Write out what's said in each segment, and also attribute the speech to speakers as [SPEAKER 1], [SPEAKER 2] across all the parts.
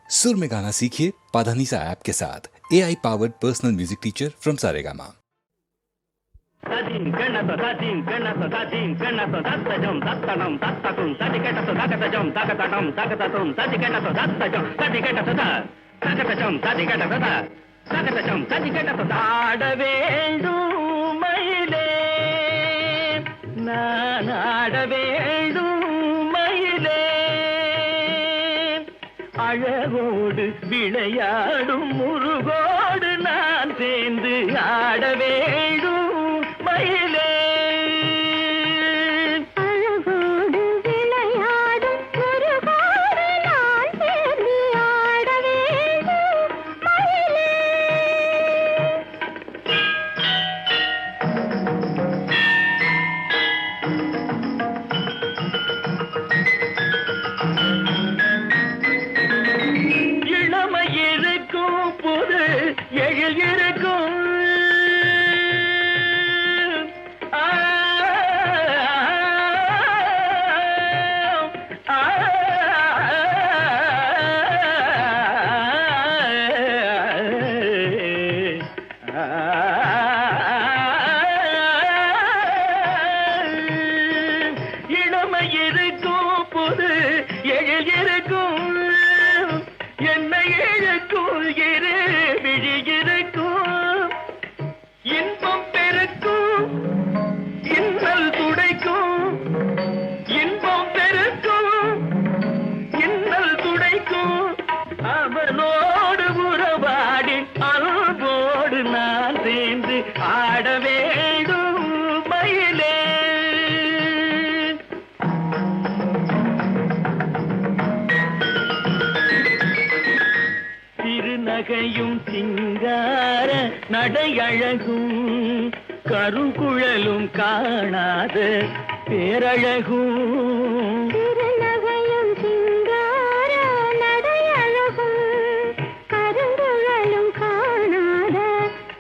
[SPEAKER 1] सुर में गाना सीखिए पाधानीसा ऐप के साथ AI powered personal music teacher from Saregama.
[SPEAKER 2] அழகோடு விளையாடும் முருகோடு நான் சேர்ந்து ஆட வேண்டும் மயிலே.
[SPEAKER 3] அழகோடு விளையாடும் முருகோடு நான் சேர்ந்து ஆட வேண்டும் மயிலே.
[SPEAKER 2] எழில் இருக்கும் இளமை இருக்கும் புது எழில் இருக்கும் என்னை இழுக்கும் இரு விழியிருக்கும் இன்பம் பெருக்கும் இன்னல் துடைக்கும் இன்பம் பெருக்கும் இன்னல் துடைக்கும் அவனோடு உறவாடி அன்போடு நான் சேர்ந்து ஆட வேண்டும் மயிலே. திருநகையும் சிங்கார நடையழகும் கருங்குழலும் காணாத பேரழகும்.
[SPEAKER 3] திருநகையும் சிங்கார நடையழகும் கருங்குழலும் காணாத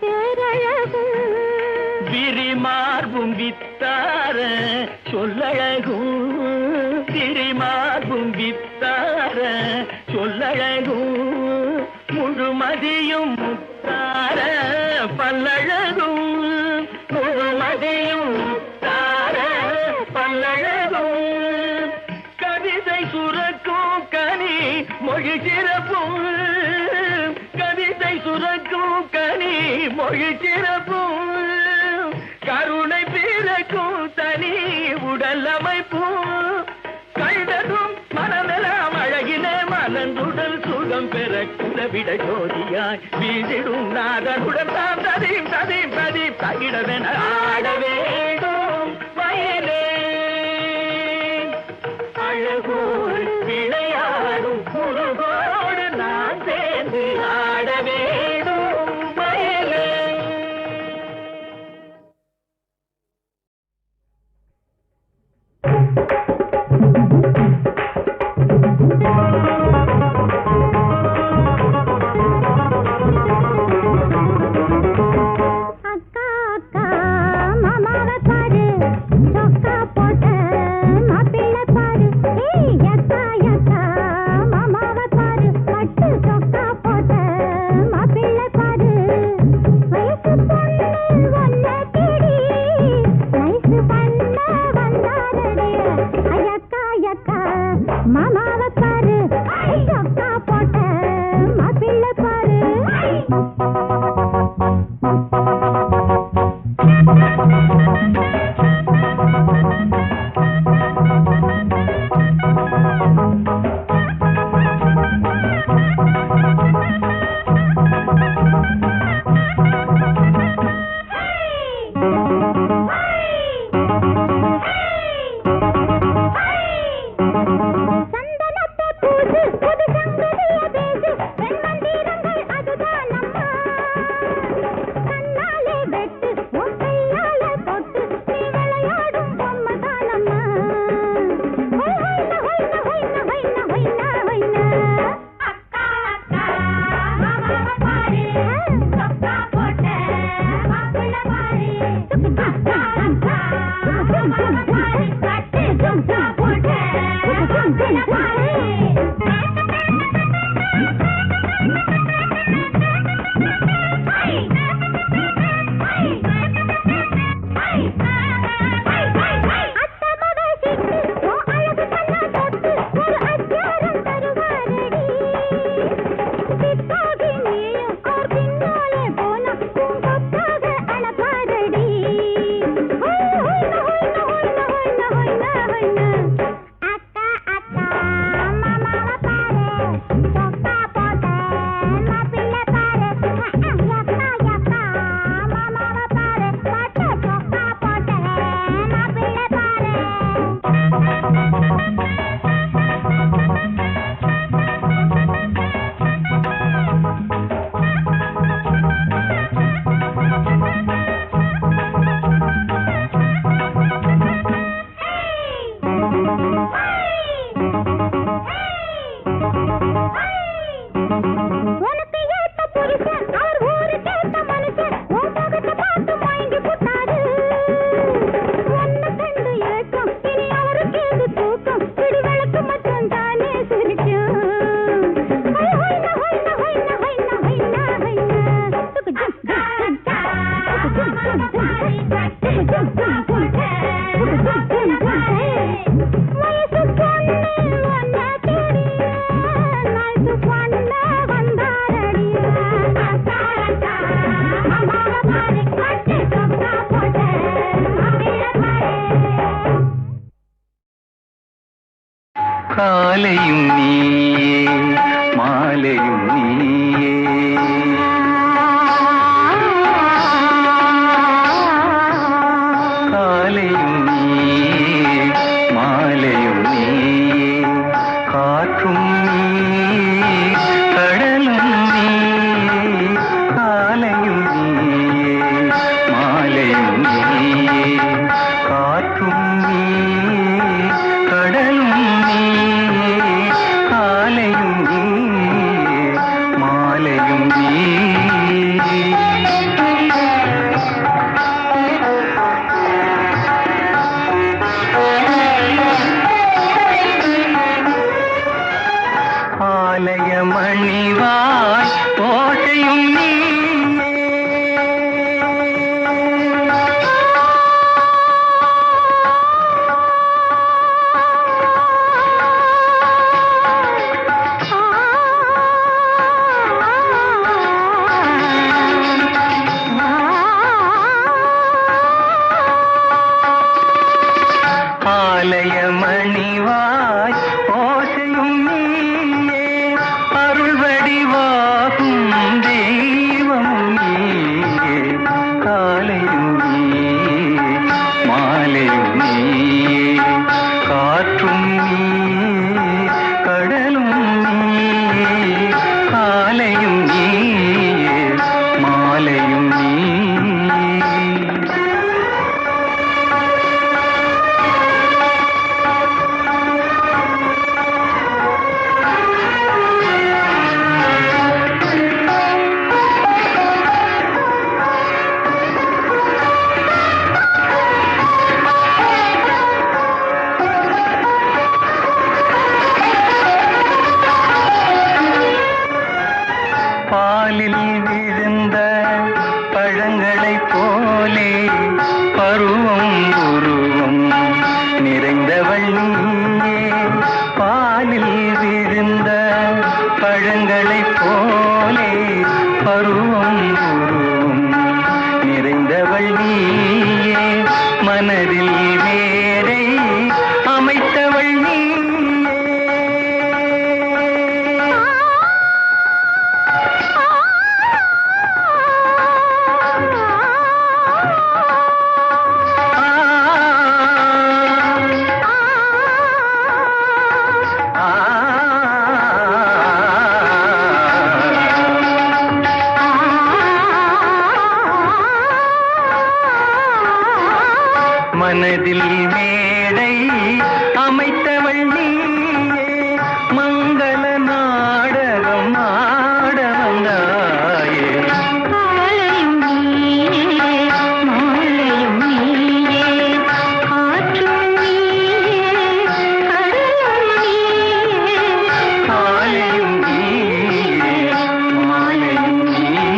[SPEAKER 3] பேரழகும்.
[SPEAKER 2] விரிமார்பும் வித்தார சொல்லழகும் விரிமார்பும் வித்தார சொல்லழகும் முழுமதியும் முத்தார பல்லழகும் முழுமதியும் முத்தார பல்லழகும். கவிதை சுரக்கும் கனி மொழி சிறப்பும் கவிதை சுரக்கும் கனி மொழி சிறப்பும் கருணை பிறக்கும் தனி உடல் அமைப்பும் கண்டதும் மனமெல்லாம் அழகினே மலர்ந்துடல் சுகம் பெற குலவிட ஜோதியாய் வீசிடும் நாதனுடன் தாம் ததீம் ததீம் ததீம் தகிடவென ஆட வேண்டும் வயலே. அழகோடு விளையாடும் முருகோடு நான் சேர்ந்து ஆட வேண்டும் வயலே.
[SPEAKER 3] அக்கா அக்கா மாமாவை
[SPEAKER 4] மாலையும் நீயே காலையும் நீயே மாலையும் நீயே காற்றும் நீயே கடலும் நீயே காலையும் நீயே மாலையும் நீயே காற்றும் நீயே கடலும் நீயே காலையும் நீயே மாலையும் நீயே ஆலய மணிவாய் ஓசையும் நீயே ஆலய மணிவாய் ஓசையும் நீயே அருள் வடிவாகும் தெய்வமும் நீயே காலையும் நீயே மாலையும் நீயே காற்றும் நீயே கடலும் நீயே காலையும் நீயே மாலையும் நீயே பாலில் விழுந்த பழங்களைப் போலே பருவம் உருவம் நிறைந்தவள் நீயே பாலில் விழுந்த பழங்களைப் போலே பருவம் உருவம் நிறைந்தவள் நீயே மனதில் வேரை அமைத்தவள் நீயே மனதில் மேடை அமைத்தவள் நீயே மங்கள நாடகம் ஆட வந்தாயே
[SPEAKER 3] காலையும் நீயே மாலையும் நீயே காற்றும் நீயே கடலும் நீயே
[SPEAKER 4] காலையும் நீயே மாலையும் நீயே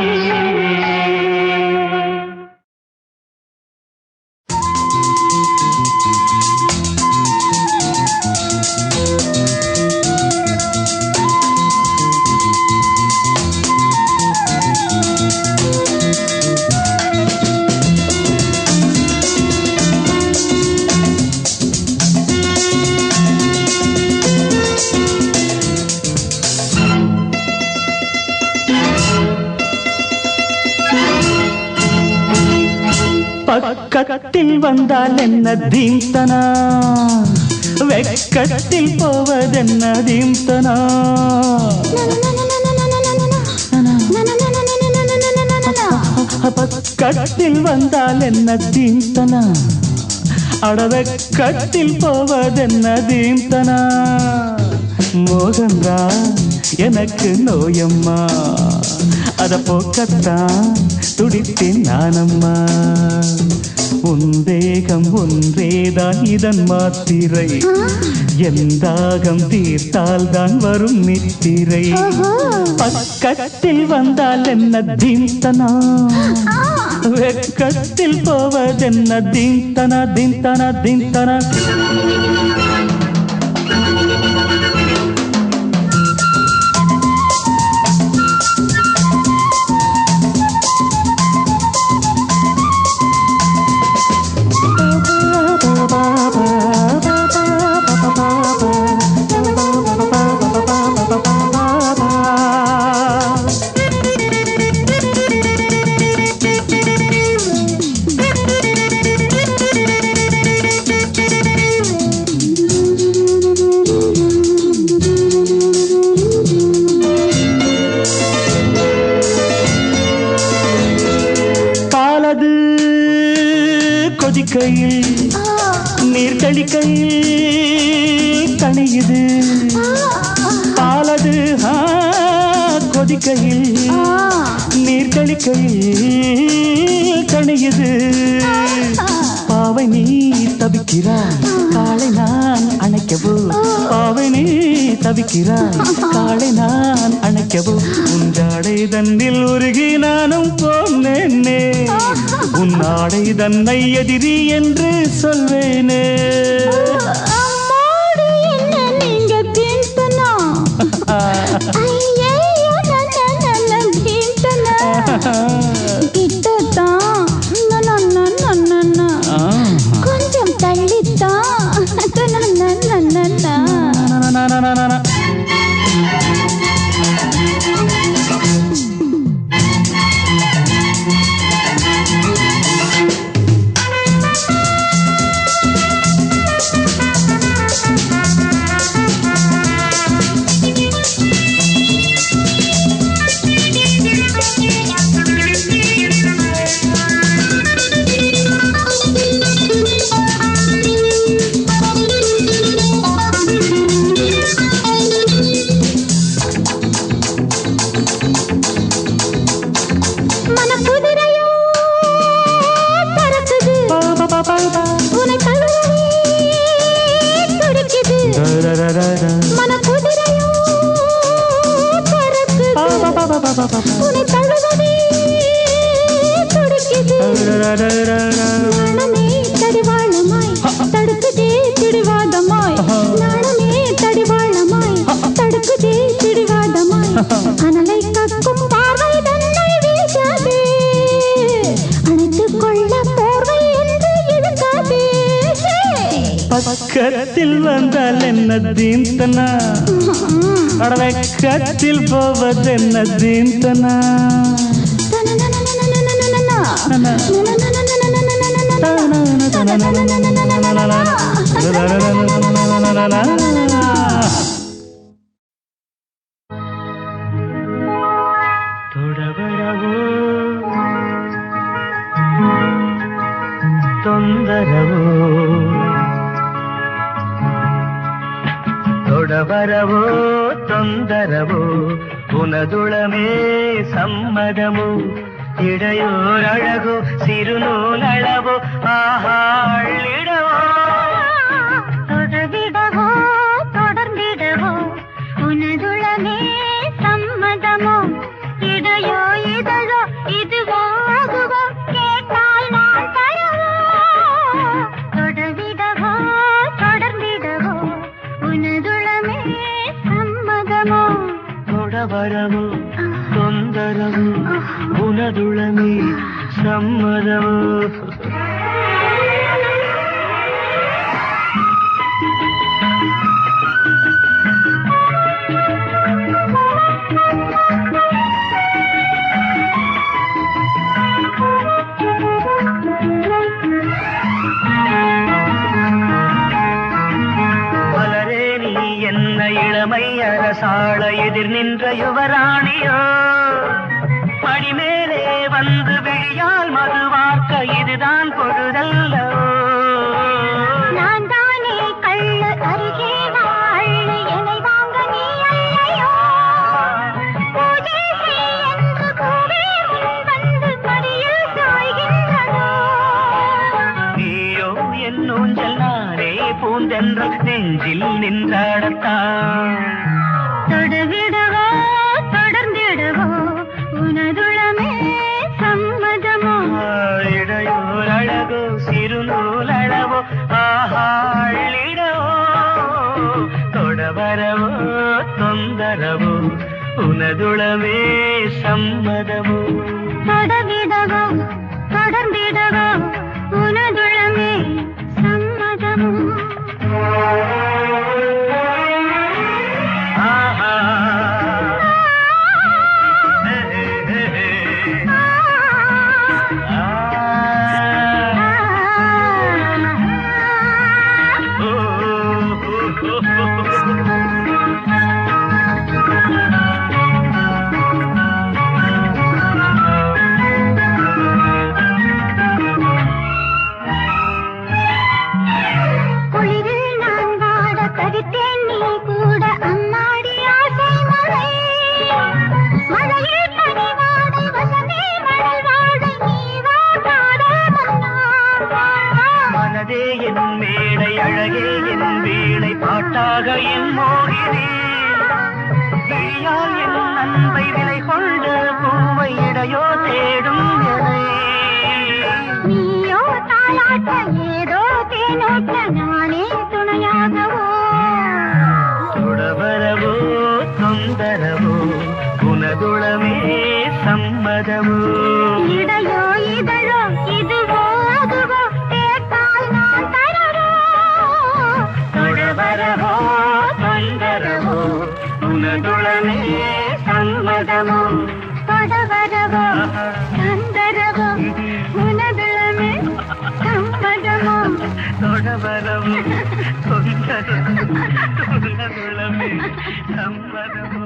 [SPEAKER 5] பக்கத்தில் வந்தால் என்ன தீம்தனா வெக்கத்தில் போவதென்ன தீம்தனா பக்கத்தில் வந்தால் என்ன தீம்தனா அடவெக்கத்தில் போவதென்ன தீம்தனா மோகந்தா எனக்கு நோயம்மா அத போக்கத்தான் துடித்தேன் நானம்மா உன் தேகம் ஒன்றேதான் இதன் மாத்திரை எந்தாகம் தீர்த்தால் தான் வரும் நித்திரை பக்கத்தில் வந்தால் என்ன தீம்தனா வெக்கத்தில் போவதென்ன தீம்தனா தீம்தனா தீம்தனா கொதிக்கையில் நீர் கழிக்கையில் தணியுது பாலது கொதிக்கையில் நீர் கழிக்கையில் தணியுது பாவை நீ தவிக்கிறாய் காலை நான் அணைக்கவோ பாவை நீ தவிக்கிறாய் காலை நான் அணைக்கவோ உண்டாடை தன்னில் உருகி நானும் போனேனே உன்னாடை தன்னை எதிரி என்று சொல்வேனே
[SPEAKER 3] கொஞ்சம் தள்ளித்தான் பக்கத்தில் வந்தால் என்ன தீந்தனா அடவக்கத்தில் போவதென்ன தீந்தனா தொடவரவோ தொந்தரவோ ತೊಡಬರವೋ ತೊಂದರವೋ ಪುನದುಳಮೇ ಸಮ್ಮದಮು ಇಡೆಯೋರಳಗು ಸಿರುನೂಲಳವೋ ಆಹಾಳಿಡವೋ தொடர்ந்திடவோ தொடர்ந்திடவோ உனதுளமே சம்மதமோ இடையோ இதழோ இதுவோ அதுவோ கேட்டால் நான் தரவோ தொடர்ந்திடவோ தொடர்ந்திடவோ உனதுளமே சம்மதமோ
[SPEAKER 4] ತೊಡಬರವೋ ತೊಂದರವೋ ಪುನದುಳಮೇ ಸಮ್ಮದಮು இளமையரசாள எதிர் நின்ற யுவராணியோ படிமேலே வந்து விழியால் மது வார்க்க இதுதான் பொழுதல்லோ
[SPEAKER 3] நான் தானே கள்ளு அருகே வாழ் என்னை வாங்க நீ அல்லையோ பூஜை என்று கூவே முன் வந்து மடியில் சாய்கின்றதோ
[SPEAKER 4] நீயோ என் ஊஞ்சல் நானே பூந்தென்ற நெஞ்சில் நின்றாடத்தான்
[SPEAKER 3] தொடவிடவோ தொடர்ந்திடவோ உனதுளமே சம்மதமோ
[SPEAKER 4] இடையோரழகோ சிறுநூலளவோ ஆஹாளிடவோ தொடவரவோ தொந்தரவோ உனதுளமே சம்மதமோ
[SPEAKER 3] தொடவிடவோ தொடர்ந்திடவோ உனதுளமே சம்மதமோ
[SPEAKER 4] பாட்டாக என் மோகினே விழியால் என் அன்பை விலை கொண்ட பூவை இடையோ தேடும் எனை
[SPEAKER 3] நீயோ தாளாட்ட ஏதோ தேனோட்ட நானே துணையாகவோ
[SPEAKER 4] தொடவரவோ தொந்தரவோ குணதுளமே சம்மதமோ
[SPEAKER 3] இடையோ இதழோ இதுவோ அதுவோ கேட்டால் நான் தரவோ
[SPEAKER 4] தொடவரவோ தொந்தரவோ குணதுளமே சம்மதமோ
[SPEAKER 3] தொடவரவோ தந்தரவோ உனதுளமே சம்மதமோ
[SPEAKER 4] தொடவரவோ தொந்தரவோ குணதுளமே சம்மதமோ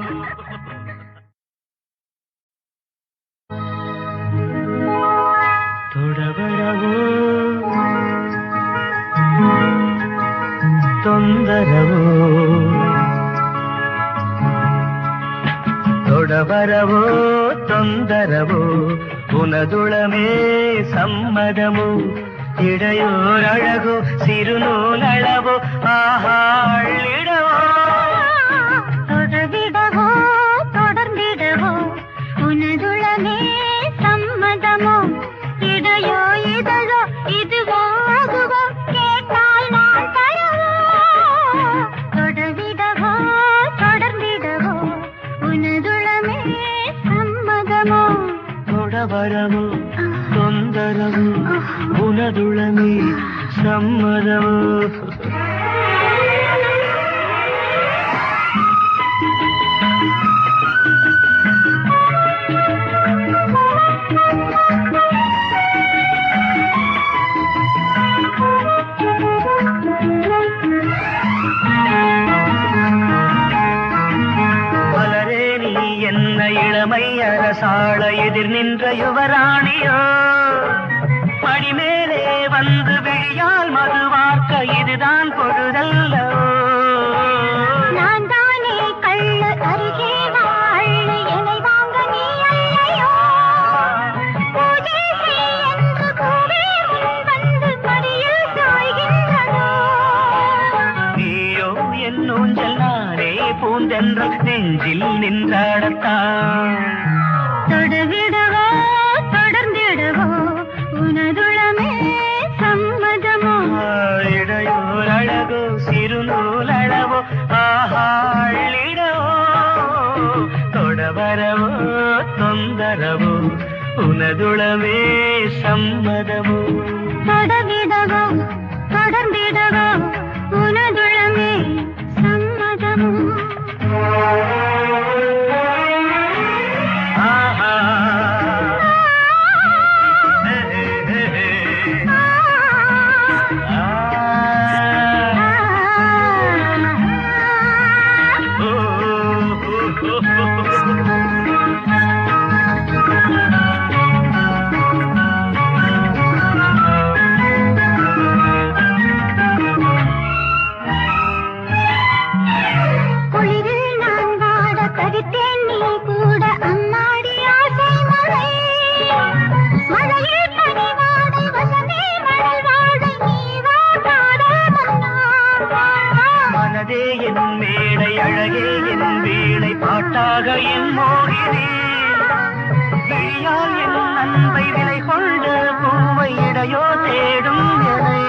[SPEAKER 4] தொடவரவோ தொந்தரவோ தொடவரவோ தொந்தரவோ உனதுளமே சம்மதமோ இடையோர் அழகோ சிறுநூலளவோ ஆஹாளிடவோ
[SPEAKER 3] தொடவிடவோ தொடர்ந்திடவோ உனதுளமே சம்மதமோ இடையோ இதழோ இதுவோ அதுவோ கேட்டால் நான் தரவோ தொடவிடவோ தொடர்ந்திடவோ உனதுளமே சம்மதமோ
[SPEAKER 4] தொடவரவோ தொந்தரவோ உனதுளமே சம்மதமோ மலரே நீ என்ன இளமை அரசாள எதிர் நின்ற யுவராணியோ படிமேலே வந்து விழியால் மதுவார்க்க இதுதான் பொழுதல்லோ
[SPEAKER 3] நான் தானே கள்ளு அருகே வாழு என்னை வாங்க நீ அல்லையோ பூஜை செய் என்று பூவே முன் வந்து மடியில் சாய்கின்றதோ
[SPEAKER 4] நீயோ என் ஊஞ்சல் நானே பூந்தென்ற நெஞ்சில் நின்றாடத்தான்
[SPEAKER 3] தொடவிடவோ தொடர்ந்திடவோ உனதுளமே சம்மதமோ
[SPEAKER 4] இடையோர் அழகோ சிறுநூலளவோ ஆஹாளிடவோ தொடவரவோ தொந்தரவோ உனதுளமே சம்மதமோ
[SPEAKER 3] தொடவிடவோ தொடர்ந்திடவோ உனதுளமே சம்மதமோ
[SPEAKER 4] ஆஹா
[SPEAKER 3] குளிரில் நான் வாட தவித்தேன் நீ கூட அம்மாடி ஆசை மழை மழையில் பனி வாடை வசமே மணல் வாடை நீ வா காதல் மன்னா
[SPEAKER 4] மனதே என் மேடை அழகே என் வீணை பாட்டாக என் மோகினே விழியால் என் அன்பை விலை கொண்ட பூவை இடையோ தேடும் எனை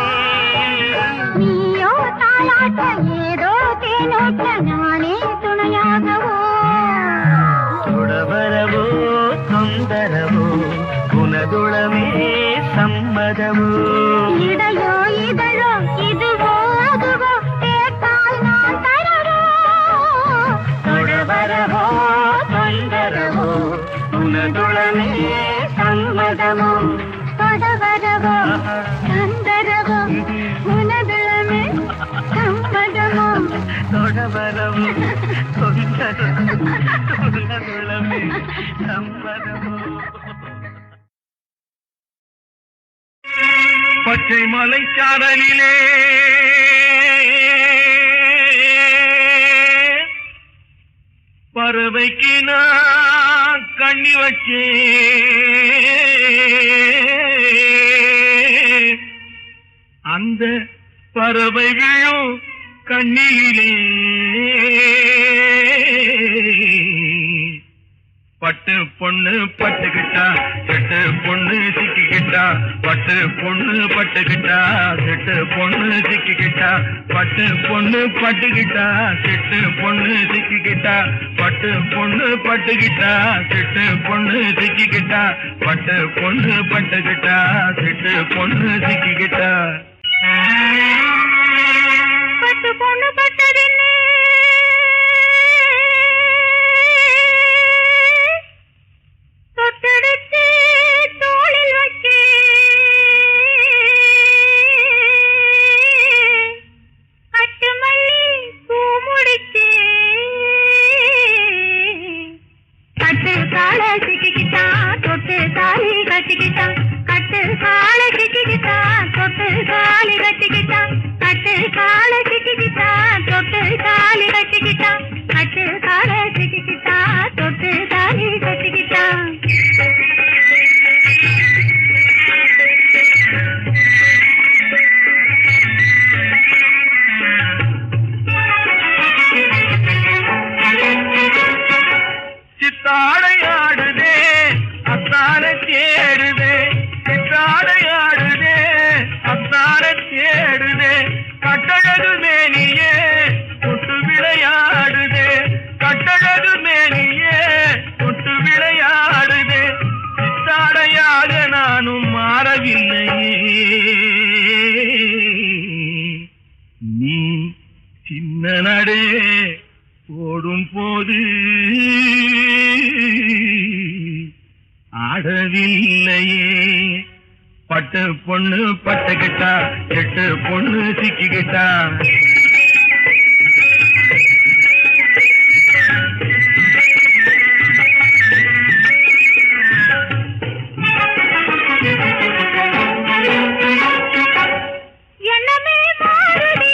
[SPEAKER 3] நீயோ தாளாட்ட ஏதோ தேனோட்ட நானே துணையாகவோ
[SPEAKER 4] தொடவரவோ தொந்தரவோ உனதுளமே சம்மதமோ
[SPEAKER 3] இடையோ இதழோ இதுவோ அதுவோ கேட்டால் நான் தரவோ
[SPEAKER 4] தொடவரவோ தொந்தரவோ உனதுளமே சம்மதமோ
[SPEAKER 3] தொடவரவோ தந்தரவோ உனதுளமே சம்மதமோ
[SPEAKER 4] தொடவரவோ தொந்தரவோ உனதுளமே சம்மதமோ
[SPEAKER 2] பச்சை மலைச்சாரலிலே பறவைக்கு நான் கண்ணி வச்சேன் அந்த பறவை விழும் கண்ணியிலே பட்டு பொண்ணு பட்டுக்கிட்டா செட்டு பொண்ணு சிக்கிக்கிட்டா பட்டு பொண்ணு பட்டுக்கிட்டா செட்டு பொண்ணு சிக்கிக்கிட்டா பட்டு பொண்ணு பட்டுக்கிட்டா செட்டு பொண்ணு சிக்கிக்கிட்டா பட்டு பொண்ணு பட்டுக்கிட்டா செட்டு பொண்ணு சிக்கிக்கிட்டா பட்டு பொண்ணு பட்டுக்கிட்டா செட்டு பொண்ணு சிக்கிக்கிட்டா
[SPEAKER 3] பட்டு பொண்ணு பட்டதின்னு தொட்டெடுத்து தோளில் வச்சு கட்டு மல்லி பூ முடிச்சு கட்டு கால சிக்கிக்கிட்டா தொட்டு தாலி கட்டிக்கிட்டா கட்டு கால சிக்கிக்கிட்டா தொட்டு தாலி கட்டிக்கிட்டா கட்டு கால சிக்கிக்கிட்டா தொட்டு தாலி கட்டிக்கிட்டா கட்டு கால சிக்கிக்கிட்டா தொட்டு தாலி கட்டிக்கிட்டா
[SPEAKER 2] சித்தாடையாடுதே அத்தார தேடுதே சித்தாடையாடுதே அத்தார தேடுதே கட்டழகு மேனியே தொட்டு விளையாடுதே கட்டழகு மேனியே தொட்டு விளையாடுதே சித்தாடையாக நானும் மாறவில்லையே நீ சின்ன நடே ஓடும் போது ஆடவில்லையே பட்டு பொண்ணு பட்டுக்கிட்டா எட்டு பொண்ணு சிக்கிக்கிட்டா
[SPEAKER 3] எண்ணமே மாறுதே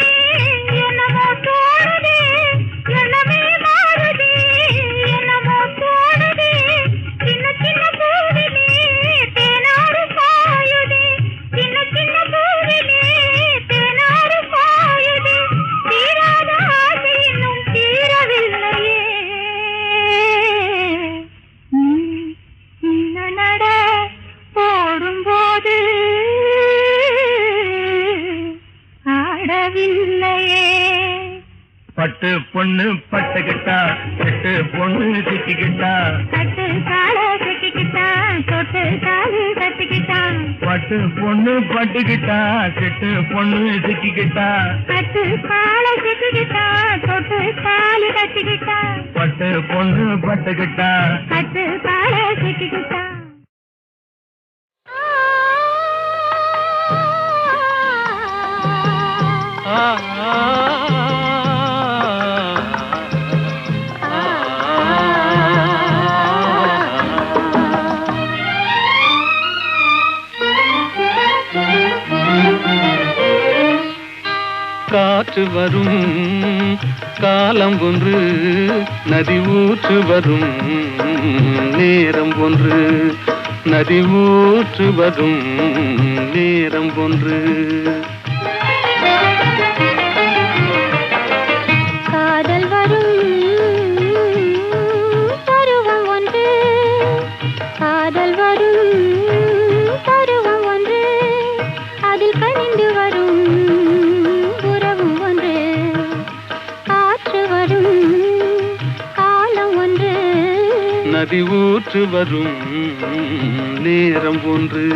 [SPEAKER 3] என்னமோ தோணுதே எண்ணமே மாறுதே என்னமோ தோணுதே சின்ன சின்ன பூவிலே தேனாறு பாயுதே சின்ன சின்ன பூவிலே தேனாறு பாயுதே தீராத ஆசை இன்னும் தீரவில்லையே சின்ன நட போடும்போது ஆடவில்லையே
[SPEAKER 2] பட்டு பொண்ணு பட்டுக்கிட்டா எட்டு பொண்ணு சிக்கிக்கிட்டா
[SPEAKER 3] கட்டு கால கட்டிக்கிட்டா தொட்டு காலு கட்டிக்கிட்டா
[SPEAKER 2] பட்டு பொண்ணு பட்டுக்கிட்டா செட்டு பொண்ணு சிக்கிக்கிட்டா
[SPEAKER 3] கட்டு கால கட்டிக்கிட்டா தொட்டு காலு கட்டிக்கிட்டா
[SPEAKER 2] பட்டு பொண்ணு பட்டுக்கிட்டா
[SPEAKER 3] கட்டு கால கட்டிக்கிட்டா
[SPEAKER 5] காற்று வரும் காலம் ஒன்று நதி ஊற்று வரும் நேரம் ஒன்று நதி ஊற்று வரும் நேரம் ஒன்று
[SPEAKER 3] காதல் வரும் பருவம் ஒன்று காதல் வரும் பருவம் ஒன்று அதில் கனிந்து வரும் உறவும் ஒன்று காற்று வரும் காலம் ஒன்று
[SPEAKER 5] நதி ஊற்று வரும் நேரம் ஒன்று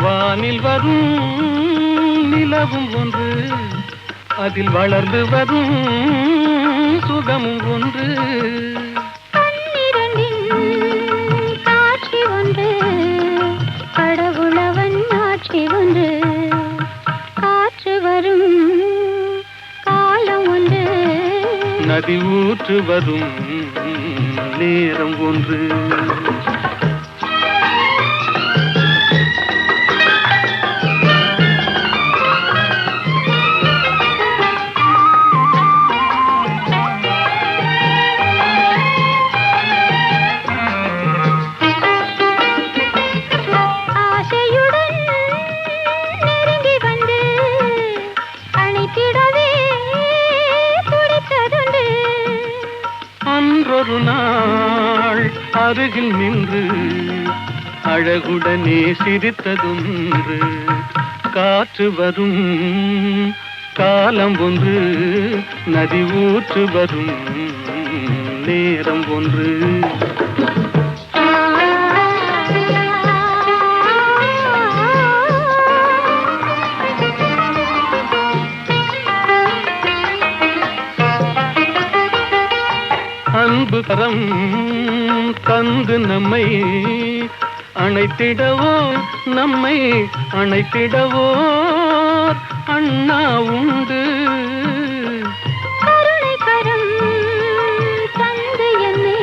[SPEAKER 5] வானில் வரும் நிலவும் ஒன்று அதில் வளர்ந்து வரும் சுகமும் ஒன்று
[SPEAKER 3] கண்ணிரண்டின் காட்சி ஒன்று கடவுளவன் ஆட்சி ஒன்று காற்று வரும் காலம் ஒன்று
[SPEAKER 5] நதி ஊற்று வரும் நேரம் ஒன்று ஒரு நாள் அருகில் நின்று அழகுடனே சிரித்ததொன்று. காற்று வரும் காலம் ஒன்று, நதி ஊற்று வரும் நேரம் ஒன்று. அன்பு கரம் தந்து நம்மை அணைத்திடவோ, நம்மை அணைத்திடவோ அண்ணா உண்டு.
[SPEAKER 3] கருணை கரம் தந்து என்னை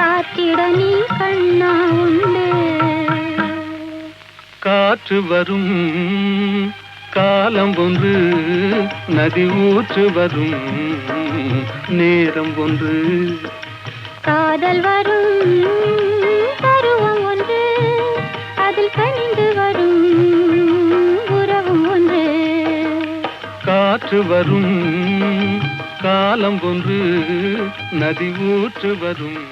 [SPEAKER 3] காத்திட நீ கண்ணா உண்டு.
[SPEAKER 5] காற்று வரும் காலம் ஒன்று, நதி ஊற்று வரும் நேரம் ஒன்று.
[SPEAKER 3] காதல் வரும் பருவம் ஒன்று, அதில் கனிந்து வரும் உறவும் ஒன்று.
[SPEAKER 5] காற்று வரும் காலம் ஒன்று, நதி ஊற்று வரும்